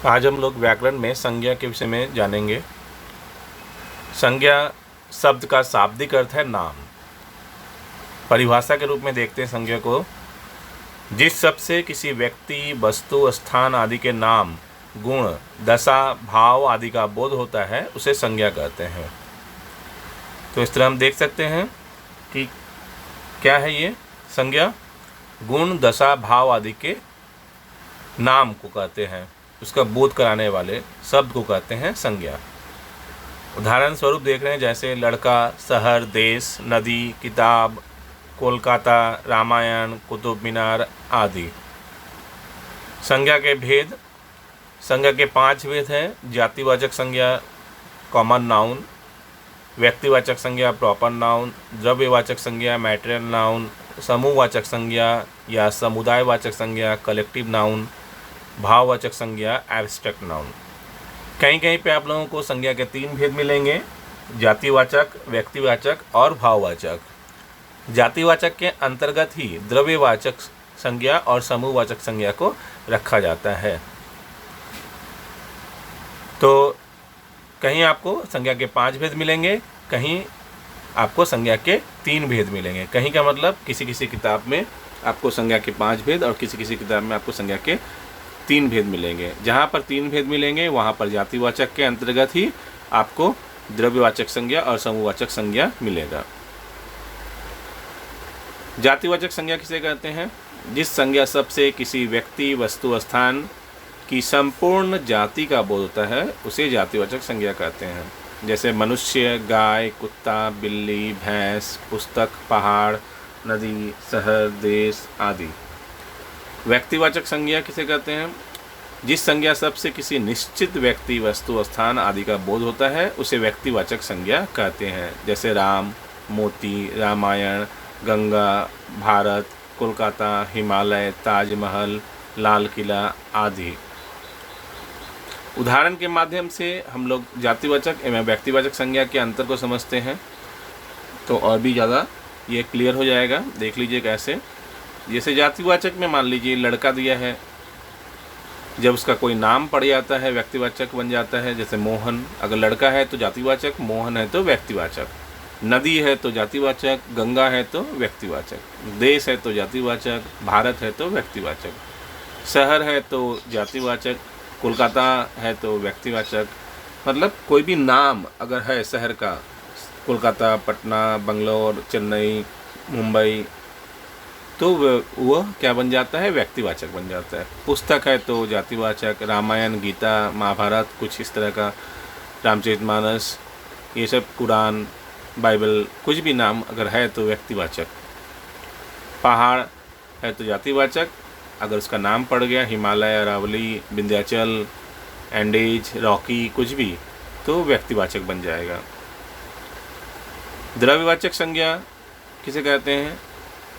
आज हम लोग व्याकरण में संज्ञा के विषय में जानेंगे। संज्ञा शब्द का शाब्दिक अर्थ है नाम। परिभाषा के रूप में देखते हैं संज्ञा को। जिस शब्द से किसी व्यक्ति, वस्तु, स्थान आदि के नाम, गुण, दशा, भाव आदि का बोध होता है उसे संज्ञा कहते हैं। तो इस तरह हम देख सकते हैं कि क्या है ये संज्ञा। गुण, दशा, भाव आदि के नाम को कहते हैं, उसका बोध कराने वाले शब्द को कहते हैं संज्ञा। उदाहरण स्वरूप देख रहे हैं, जैसे लड़का, शहर, देश, नदी, किताब, कोलकाता, रामायण, कुतुब मीनार आदि। संज्ञा के भेद। संज्ञा के 5 भेद हैं। जातिवाचक संज्ञा कॉमन नाउन, व्यक्तिवाचक संज्ञा प्रॉपर नाउन, द्रव्यवाचक संज्ञा मैटेरियल नाउन, समूहवाचक संज्ञा या समुदायवाचक संज्ञा कलेक्टिव नाउन, भाववाचक संज्ञा एब्स्ट्रैक्ट नाउन। कहीं कहीं पे आप लोगों को संज्ञा के 3 भेद मिलेंगे, जातिवाचक, व्यक्तिवाचक और भाववाचक। जातिवाचक के अंतर्गत ही द्रव्यवाचक संज्ञा और समूहवाचक संज्ञा को रखा जाता है। तो कहीं आपको संज्ञा के 5 भेद मिलेंगे, कहीं आपको संज्ञा के 3 भेद मिलेंगे। कहीं का मतलब किसी किसी किताब में आपको संज्ञा के 5 भेद और किसी किसी किताब में आपको संज्ञा के 3 भेद मिलेंगे। जहाँ पर 3 भेद मिलेंगे वहाँ पर जातिवाचक के अंतर्गत ही आपको द्रव्यवाचक संज्ञा और समूहवाचक संज्ञा मिलेगा। जातिवाचक संज्ञा किसे कहते हैं? जिस संज्ञा शब्द से किसी व्यक्ति, वस्तु, स्थान की संपूर्ण जाति का बोध होता है उसे जातिवाचक संज्ञा कहते हैं। जैसे मनुष्य, गाय, कुत्ता, बिल्ली, भैंस, पुस्तक, पहाड़, नदी, शहर, देश आदि। व्यक्तिवाचक संज्ञा किसे कहते हैं? जिस संज्ञा शब्द से किसी निश्चित व्यक्ति, वस्तु, स्थान आदि का बोध होता है उसे व्यक्तिवाचक संज्ञा कहते हैं। जैसे राम, मोती, रामायण, गंगा, भारत, कोलकाता, हिमालय, ताजमहल, लाल किला आदि। उदाहरण के माध्यम से हम लोग जातिवाचक एवं व्यक्तिवाचक संज्ञा के अंतर को समझते हैं तो और भी ज़्यादा ये क्लियर हो जाएगा। देख लीजिए कैसे। जैसे जातिवाचक में मान लीजिए लड़का दिया है, जब उसका कोई नाम पड़ जाता है व्यक्तिवाचक बन जाता है। जैसे मोहन, अगर लड़का है तो जातिवाचक, मोहन है तो व्यक्तिवाचक। नदी है तो जातिवाचक, गंगा है तो व्यक्तिवाचक, देश है तो जातिवाचक, भारत है तो व्यक्तिवाचक, शहर है तो जातिवाचक, कोलकाता है तो व्यक्तिवाचक। मतलब कोई भी नाम अगर है शहर का, कोलकाता, पटना, बंगलोर, चेन्नई, मुंबई, तो वह क्या बन जाता है? व्यक्तिवाचक बन जाता है। पुस्तक है तो जातिवाचक, रामायण, गीता, महाभारत कुछ इस तरह का, रामचरितमानस, ये सब, कुरान, बाइबल, कुछ भी नाम अगर है तो व्यक्तिवाचक। पहाड़ है तो जातिवाचक, अगर उसका नाम पड़ गया हिमालय, अरावली, विंध्याचल, एंडीज, रॉकी कुछ भी, तो व्यक्तिवाचक बन जाएगा। द्रव्यवाचक संज्ञा किसे कहते हैं?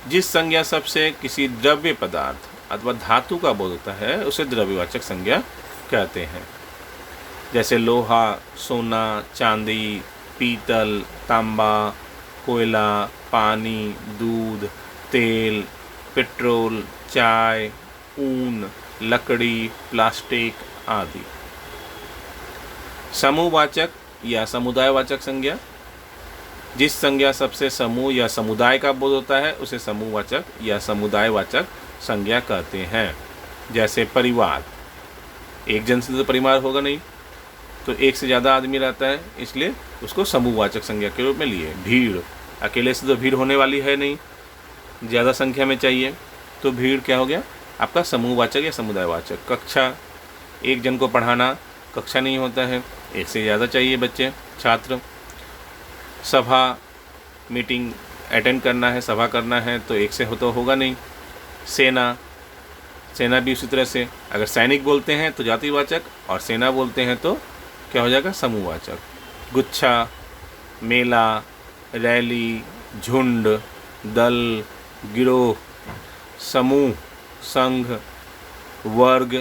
जिस संज्ञा शब्द से किसी द्रव्य पदार्थ अथवा धातु का बोध होता है उसे द्रव्यवाचक संज्ञा कहते हैं। जैसे लोहा, सोना, चांदी, पीतल, तांबा, कोयला, पानी, दूध, तेल, पेट्रोल, चाय, ऊन, लकड़ी, प्लास्टिक आदि। समूहवाचक या समुदायवाचक संज्ञा। जिस संज्ञा शब्द से समूह या समुदाय का बोध होता है उसे समूहवाचक या समुदायवाचक संज्ञा कहते हैं। जैसे परिवार, एक जन से तो परिवार होगा नहीं, तो एक से ज़्यादा आदमी रहता है, इसलिए उसको समूहवाचक संज्ञा के रूप में लिए। भीड़, अकेले से तो भीड़ होने वाली है नहीं, ज़्यादा संख्या में चाहिए, तो भीड़ क्या हो गया आपका? समूहवाचक या समुदायवाचक। कक्षा, एक जन को पढ़ाना कक्षा नहीं होता है, एक से ज़्यादा चाहिए बच्चे, छात्र। सभा, मीटिंग अटेंड करना है, सभा करना है, तो एक से हो तो होगा नहीं। सेना, सेना भी उसी तरह से, अगर सैनिक बोलते हैं तो जातिवाचक और सेना बोलते हैं तो क्या हो जाएगा? समूहवाचक। गुच्छा, मेला, रैली, झुंड, दल, गिरोह, समूह, संघ, वर्ग,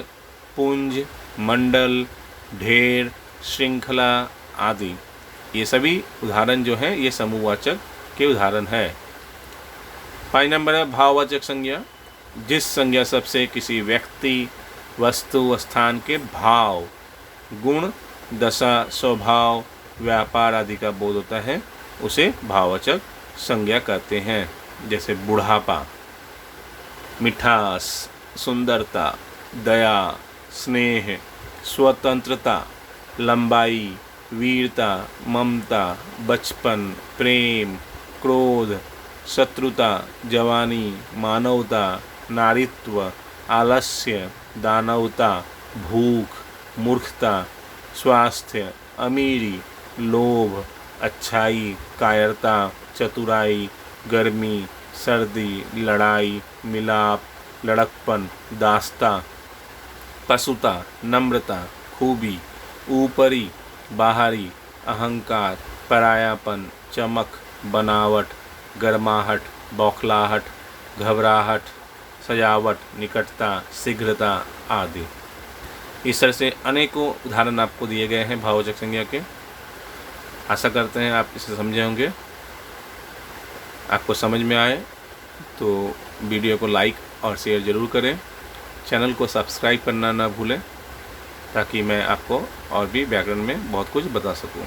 पुंज, मंडल, ढेर, श्रृंखला आदि। ये सभी उदाहरण जो हैं ये समूहवाचक के उदाहरण है। 5 नंबर है भाववाचक संज्ञा। जिस संज्ञा शब्द से किसी व्यक्ति, वस्तु स्थान के भाव, गुण, दशा, स्वभाव, व्यापार आदि का बोध होता है, उसे भाववाचक संज्ञा कहते हैं। जैसे बुढ़ापा, मिठास, सुंदरता, दया, स्नेह, स्वतंत्रता, लंबाई, वीरता, ममता, बचपन, प्रेम, क्रोध, शत्रुता, जवानी, मानवता, नारीत्व, आलस्य, दानवता, भूख, मूर्खता, स्वास्थ्य, अमीरी, लोभ, अच्छाई, कायरता, चतुराई, गर्मी, सर्दी, लड़ाई, मिलाप, लड़कपन, दास्ता, पशुता, नम्रता, खूबी, ऊपरी, बाहरी, अहंकार, परायापन, चमक, बनावट, गर्माहट, बौखलाहट, घबराहट, सजावट, निकटता, शीघ्रता आदि। इस तरह से अनेकों उदाहरण आपको दिए गए हैं भाववाचक संज्ञा के। आशा करते हैं आप इसे समझे होंगे। आपको समझ में आए तो वीडियो को लाइक और शेयर ज़रूर करें। चैनल को सब्सक्राइब करना ना भूलें ताकि मैं आपको और भी व्याकरण में बहुत कुछ बता सकूं।